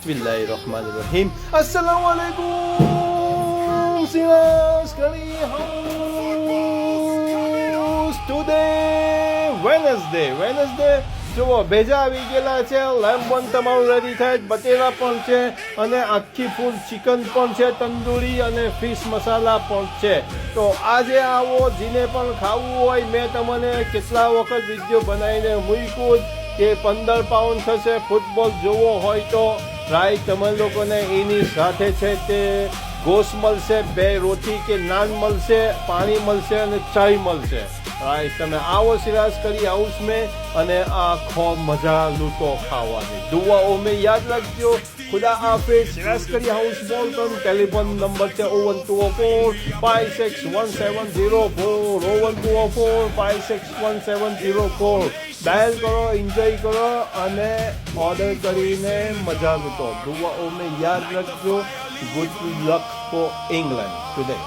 Bismillahirrahmanirrahim. Assalamualaikum Silas Kali House. Today Wednesday જુઓ ભેજા આવી ગયેલા છે, લેમ્બ બન તમારું રેડી થાય, બટેરા પણ છે અને આખી ફૂલ ચિકન પણ છે, તંદૂરી અને ફિશ મસાલા પણ છે. તો આજે આવો, જેને પણ ખાવું હોય, મેં તમને કેટલા વખત વિડીયો બનાવીને મૂક્યું કે 15 પાઉન્ડ થશે, ફૂટબોલ જોવો હોય તો રાઈટ તમે લોકોને એની સાથે છે તે ગોશ મળશે, 2 રોટી કે નાન મળશે, પાણી મળશે અને ચાય મળશે. રાઈટ તમે આવો સિરાજ કરી હાઉસ में અને આખો મજા લૂંટો ખાવાની. દુઆઓ में યાદ રાખજો. ખુદા હાફિઝ. સિરાજ કરી હાઉસ બોલતન ટેલિફોન નંબર છે 01204 561704 01204 561704. ડાયલ કરો, એન્જોય કરો અને ઓર્ડર કરીને મજા લૂંટો. દુઆઓ में યાદ રાખજો. Good luck four England today.